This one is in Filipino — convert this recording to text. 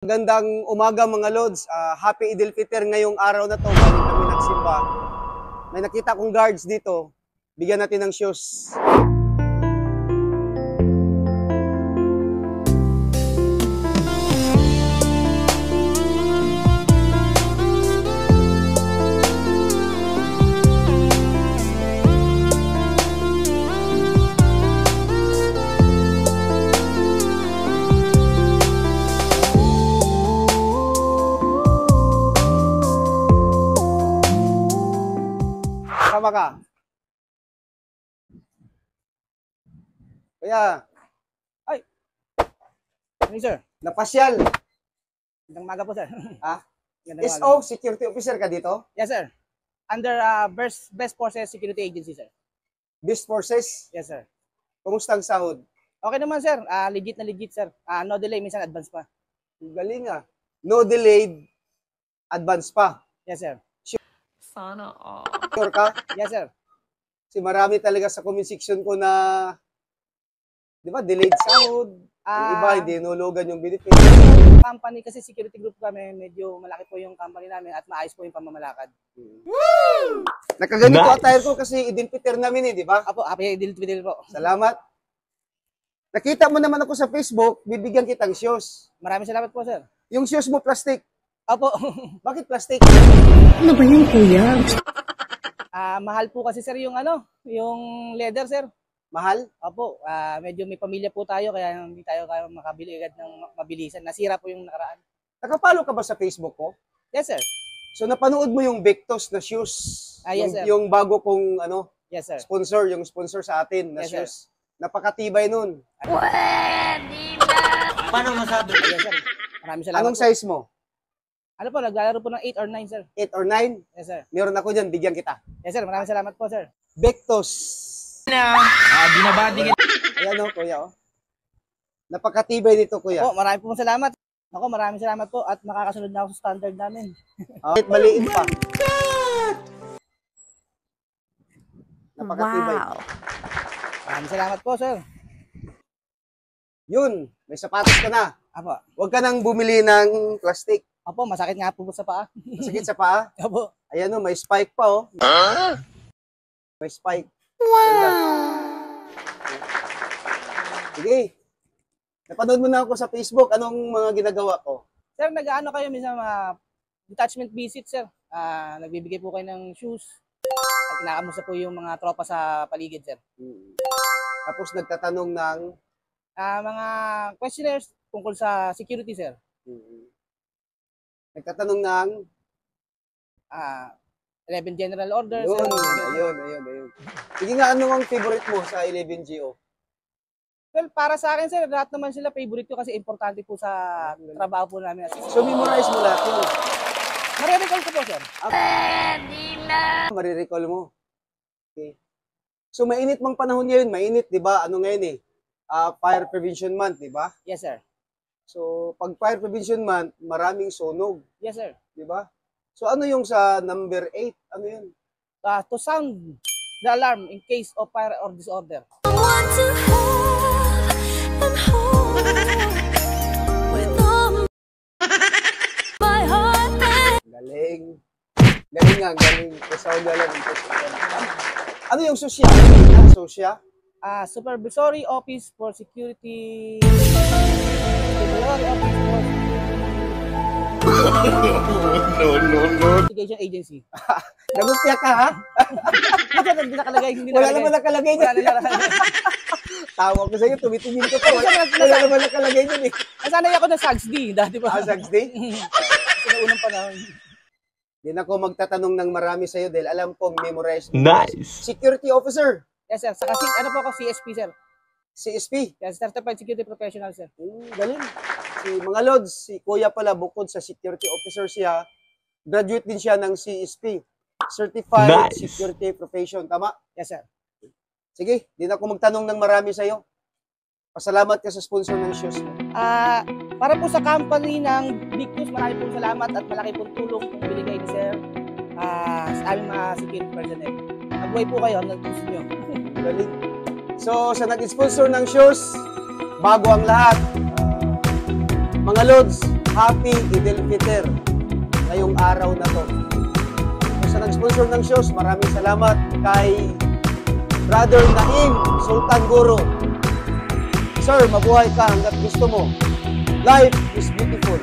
Magandang umaga mga Lods. Happy Idil Fitr ngayong araw na to. Galing kami nagsimba. May nakita kong guards dito. Bigyan natin ng shoes. Sama ka. Kaya, Ay, sir. napasyal. Magandang umaga po, sir. Ha? Magandang umaga. SO, security officer ka dito? Yes, sir. Under Best Forces Security Agency, sir. Beast Forces? Yes, sir. Kumusta ang sahod? Okay naman, sir. Legit na legit, sir. No delay, minsan advance pa. Galing ah. No delayed, advance pa. Yes, sir. Sana all. Sure ka? Yes, sir. Kasi marami talaga sa comment section ko na, di ba, delayed sahod. Yung iba, hindi nulugan yung benefit. Company kasi security group kami, medyo malaki po yung company namin at maayos po yung pamamalakad. Nakaganito Nice. attire ko kasi Idil Fitr namin di ba? Apo, happy deal po. Salamat. Nakita mo naman ako sa Facebook, bibigyan kitang shoes. Maraming salamat po, sir. Yung shoes mo plastic. Apo. Bakit plastic? Ano ba yun, kuya? Mahal po kasi, sir, yung yung leather, sir. Mahal? Apo, medyo may pamilya po tayo kaya hindi tayo kaya makabili agad ng mabilisan. Nasira po yung nakaraan. Nakapalo ka ba sa Facebook ko? Yes, sir. So napanood mo yung Victus na shoes? Yes, sir. Yung bago kong Yes, sir. sponsor, yung sponsor sa atin na Yes, sir. shoes. Napakatibay nun. Paano masabi? Yes, sir. Maraming salamat Anong po. size mo? Ano po, naglalaro po ng 8 or 9, sir. 8 or 9? Yes, sir. Meron ako dyan, bigyan kita. Yes, sir. Maraming salamat po, sir. Victus. Binabati ka. Ayan kuya Napakatibay nito, kuya. Po, maraming po salamat. Ako, maraming salamat po at nakakasunod na ako sa standard namin. Kahit maliit pa. Napakatibay. Wow. Maraming salamat po, sir. Yun, may sapatos ka na. Apo. Huwag ka nang bumili ng plastic. Apo, masakit nga po sa paa. Sakit sa paa. Apo. Ayan may spike pa May spike. Ganda. Sige. Napanood mo na ako sa Facebook. Anong mga ginagawa ko? Sir, nag-ano kayo minsan mga detachment visit, sir. Nagbibigay po kayo ng shoes. At kinakamusta po yung mga tropa sa paligid, sir. Tapos nagtatanong ng Mga questionnaires tungkol sa security, sir. nagtatanong ng 11 general orders. Ayun, sir. ayun. Sige nga, ano ang favorite mo sa 11GO? Well, para sa akin, sir, lahat naman sila favorite ko kasi importante po sa trabaho po namin. So, memorize mo lahat yun. Marirecall ko po, sir. Marirecall mo. Okay. So, mainit mang panahon ngayon. Mainit, di ba? Ano ngayon Fire Prevention Month, di ba? Yes, sir. So, pag Fire Prevention Month, maraming sunog, Yes, sir. di ba? So, ano yung sa number 8? Ano yun? To sound the alarm in case of fire or disorder. Galing. Galing nga, galing. Sound alarm. Ano yung susya? Susya? Supervisory Office for Security. Supervisory Office for Investigation Agency. Nagupya ka, ha? Sir, hindi nakalagay. Hindi Wala nakalagay. naman nakalagay Wala dyan. nakalagay. Tawa ko sa'yo, tumitingin ko pa. Wala naman nakalagay dyan Nasanay ako ng SAGSD. Dati pa. Sags Day? Sa unang panahon. Di na ako magtatanong ng marami sa'yo dahil alam ko memorize mo. Nice. Security officer. Yes, sir. Saka ano po ako, CSP, sir. CSP. Yes, Certified Security Professional, sir. Galing. Si mga Lods, si Kuya pala bukod sa security officer siya, graduate din siya ng CSP. Certified Nice. Security Profession. Tama? Yes, sir. Sige, di na ako magtanong ng marami sa'yo. Pasalamat ka sa sponsor ng shoes mo. Para po sa company ng Victus, marami pong salamat at malaki pong tulong kung binigay ni sir sa aming mga security personnel. Mabuhay po kayo hanggang gusto nyo. Galing. So, sa nag-sponsor ng shoes, bago ang lahat. Mga Lods, Happy Idil Fitr ngayong araw na to. Sa nag-sponsor ng shows, maraming salamat kay Brother Naim Sultan Guro. Sir, mabuhay ka hanggat gusto mo. Life is beautiful.